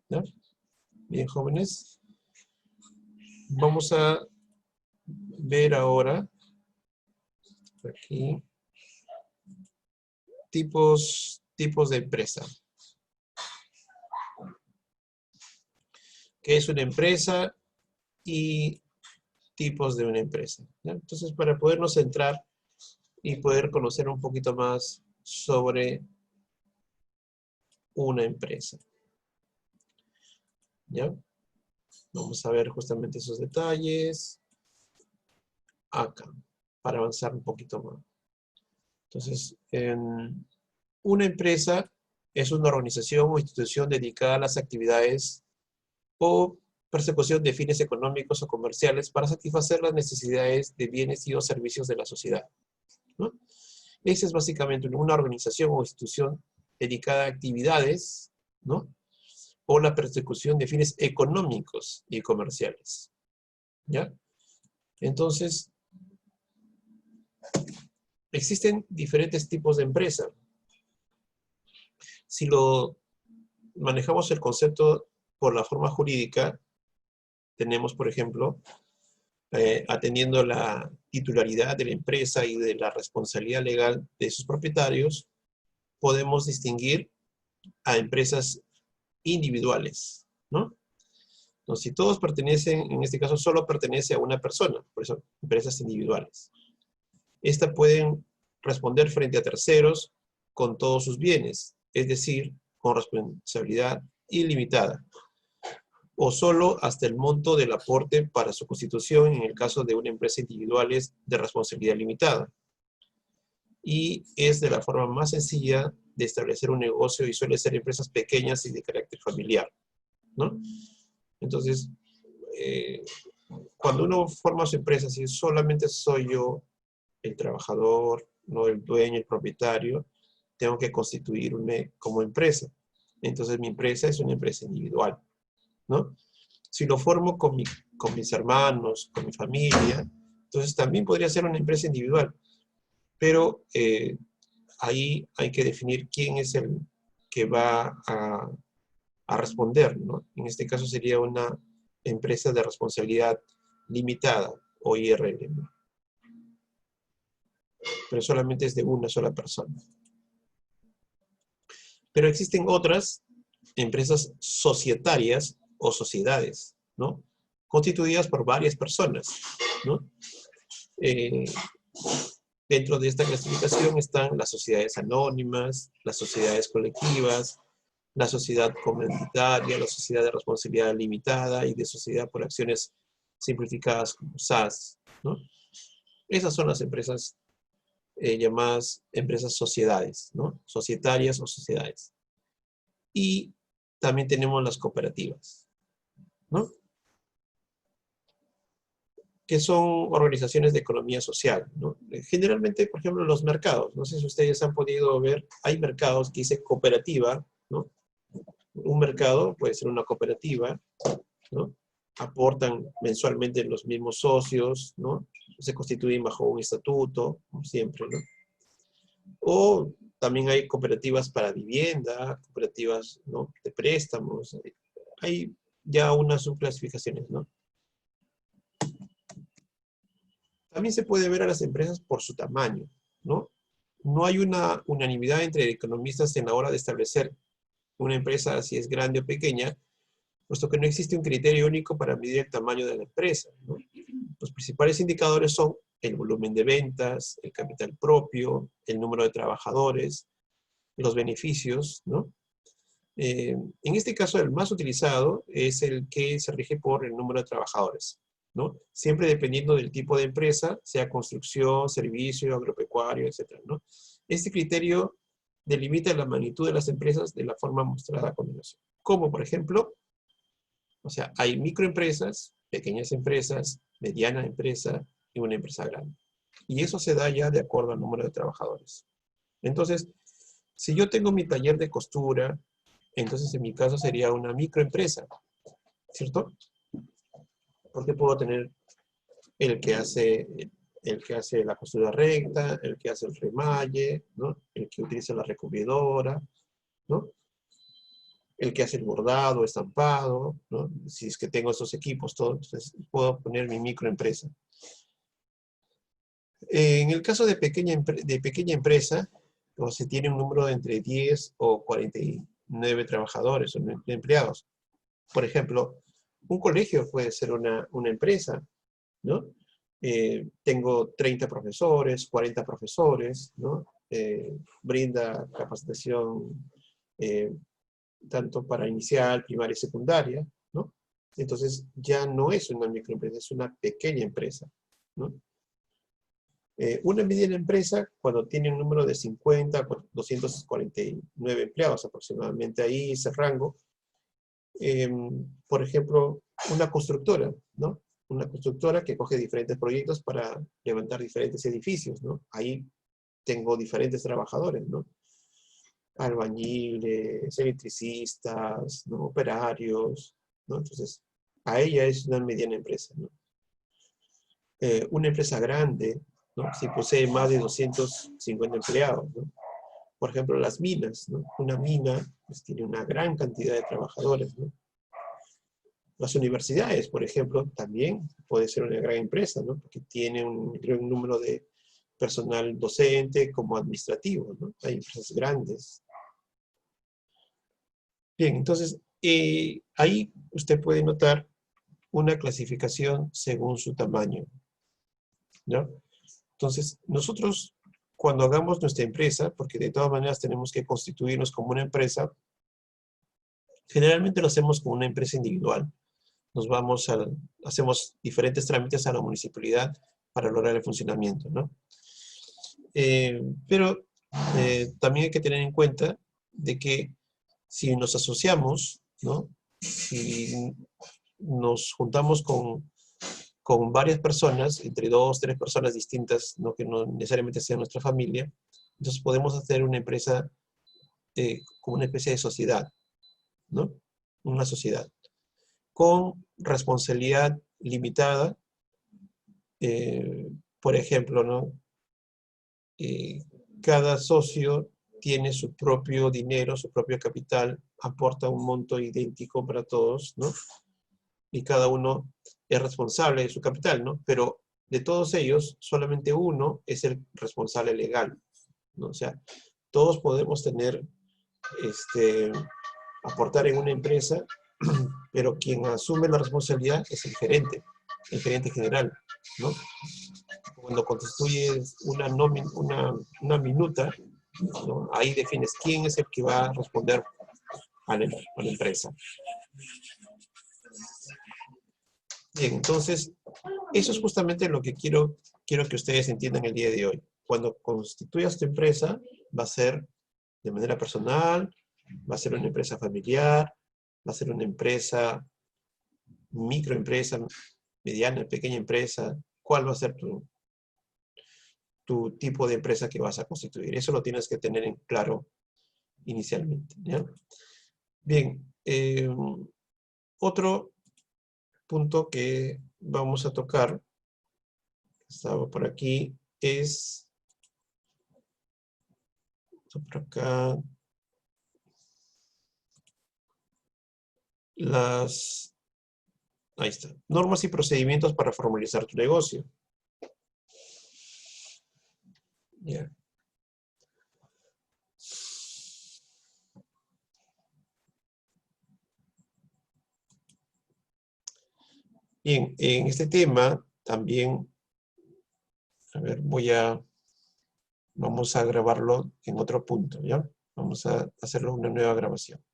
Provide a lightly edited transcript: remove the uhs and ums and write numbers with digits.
¿Ya? Bien, jóvenes. Vamos a ver ahora, aquí, tipos de empresa. ¿Qué es una empresa? Y tipos de una empresa, ¿ya? Entonces, para podernos centrar y poder conocer un poquito más sobre una empresa, ¿ya? Vamos a ver justamente esos detalles acá, para avanzar un poquito más. Entonces, una empresa es una organización o institución dedicada a las actividades o persecución de fines económicos o comerciales para satisfacer las necesidades de bienes y o servicios de la sociedad, ¿no? Esa es básicamente una organización o institución dedicada a actividades, ¿no? O la persecución de fines económicos y comerciales, ¿ya? Entonces, existen diferentes tipos de empresa. Si lo manejamos el concepto por la forma jurídica, tenemos, por ejemplo, atendiendo la titularidad de la empresa y de la responsabilidad legal de sus propietarios, podemos distinguir a empresas individuales, ¿no? Entonces, si todos pertenecen, en este caso solo pertenece a una persona, por eso empresas individuales. Estas pueden responder frente a terceros con todos sus bienes, es decir, con responsabilidad ilimitada, o solo hasta el monto del aporte para su constitución en el caso de una empresa individual es de responsabilidad limitada. Y es de la forma más sencilla de establecer un negocio y suele ser empresas pequeñas y de carácter familiar, ¿no? Entonces, cuando uno forma su empresa, si solamente soy yo el trabajador, no el dueño, el propietario, tengo que constituirme como empresa. Entonces mi empresa es una empresa individual, ¿no? Si lo formo con mis hermanos, con mi familia, entonces también podría ser una empresa individual. Pero ahí hay que definir quién es el que va a responder, ¿no? En este caso sería una empresa de responsabilidad limitada o IRL, ¿no? Pero solamente es de una sola persona. Pero existen otras empresas societarias o sociedades, ¿no? Constituidas por varias personas, ¿no? Dentro de esta clasificación están las sociedades anónimas, las sociedades colectivas, la sociedad comunitaria, la sociedad de responsabilidad limitada y de sociedad por acciones simplificadas como SAS, ¿no? Esas son las empresas llamadas empresas sociedades, ¿no? Societarias o sociedades. Y también tenemos las cooperativas, ¿no? Que son organizaciones de economía social, ¿no? Generalmente, por ejemplo, los mercados, no sé si ustedes han podido ver, hay mercados que dice cooperativa, ¿no? Un mercado puede ser una cooperativa, ¿no? Aportan mensualmente los mismos socios, ¿no? Se constituyen bajo un estatuto, como siempre, ¿no? O también hay cooperativas para vivienda, cooperativas, ¿no? De préstamos. Hay ya unas subclasificaciones, ¿no? También se puede ver a las empresas por su tamaño, ¿no? No hay una unanimidad entre economistas en la hora de establecer una empresa si es grande o pequeña, puesto que no existe un criterio único para medir el tamaño de la empresa, ¿no? Los principales indicadores son el volumen de ventas, el capital propio, el número de trabajadores, los beneficios, ¿no? En este caso, el más utilizado es el que se rige por el número de trabajadores, ¿no? Siempre dependiendo del tipo de empresa, sea construcción, servicio, agropecuario, etc., ¿no? Este criterio delimita la magnitud de las empresas de la forma mostrada a continuación. Como, por ejemplo, o sea, hay microempresas, pequeñas empresas, mediana empresa y una empresa grande. Y eso se da ya de acuerdo al número de trabajadores. Entonces, si yo tengo mi taller de costura, entonces en mi caso sería una microempresa, ¿cierto? Porque puedo tener el que hace la costura recta, el que hace el remalle, ¿no? El que utiliza la recubridora, ¿no? el que hace el bordado, estampado, ¿no? Si es que tengo esos equipos, todo, entonces puedo poner mi microempresa. En el caso de pequeña empresa, o se tiene un número de entre 10 o 49 trabajadores o empleados. Por ejemplo, un colegio puede ser una empresa, ¿no? Tengo 30 profesores, 40 profesores, ¿no? Brinda capacitación tanto para inicial, primaria y secundaria, ¿no? Entonces ya no es una microempresa, es una pequeña empresa, ¿no? Una mediana empresa, cuando tiene un número de 50 a 249 empleados aproximadamente, ahí ese rango. Por ejemplo, una constructora, ¿no? Una constructora que coge diferentes proyectos para levantar diferentes edificios, ¿no? Ahí tengo diferentes trabajadores, ¿no? Albañiles, electricistas, ¿no? Operarios, ¿no? Entonces, a ella es una mediana empresa, ¿no? Una empresa grande, ¿no? Si posee más de 250 empleados, ¿no? Por ejemplo, las minas, ¿no? Una mina pues, tiene una gran cantidad de trabajadores, ¿no? Las universidades, por ejemplo, también puede ser una gran empresa, ¿no? Porque tiene un gran número de personal docente como administrativo, ¿no? Hay empresas grandes. Bien, entonces, ahí usted puede notar una clasificación según su tamaño, ¿no? Entonces, nosotros, cuando hagamos nuestra empresa, porque de todas maneras tenemos que constituirnos como una empresa, generalmente lo hacemos como una empresa individual. Hacemos diferentes trámites a la municipalidad para lograr el funcionamiento, ¿no? Pero también hay que tener en cuenta de que si nos asociamos, ¿no? Si nos juntamos con varias personas, entre 2, 3 personas distintas, ¿no? Que no necesariamente sea nuestra familia, entonces podemos hacer una empresa como una especie de sociedad, ¿no? Una sociedad con responsabilidad limitada. Por ejemplo, ¿no? Cada socio tiene su propio dinero, su propio capital, aporta un monto idéntico para todos, ¿no? Y cada uno es responsable de su capital, ¿no? Pero de todos ellos, solamente uno es el responsable legal, ¿no? O sea, todos podemos aportar en una empresa, pero quien asume la responsabilidad es el gerente general, ¿no? Cuando constituyes una minuta, ¿no? Ahí defines quién es el que va a responder a la empresa. Bien, entonces, eso es justamente lo que quiero que ustedes entiendan el día de hoy. Cuando constituyas tu empresa, va a ser de manera personal, va a ser una empresa familiar, va a ser una empresa, microempresa, mediana, pequeña empresa. ¿Cuál va a ser tu tipo de empresa que vas a constituir? Eso lo tienes que tener en claro inicialmente, ¿ya? Bien, otro punto que vamos a tocar, estaba por aquí, es, por acá, ahí está, normas y procedimientos para formalizar tu negocio. Ya. Bien, en este tema también, a ver, vamos a grabarlo en otro punto, ¿ya? Vamos a hacerlo una nueva grabación.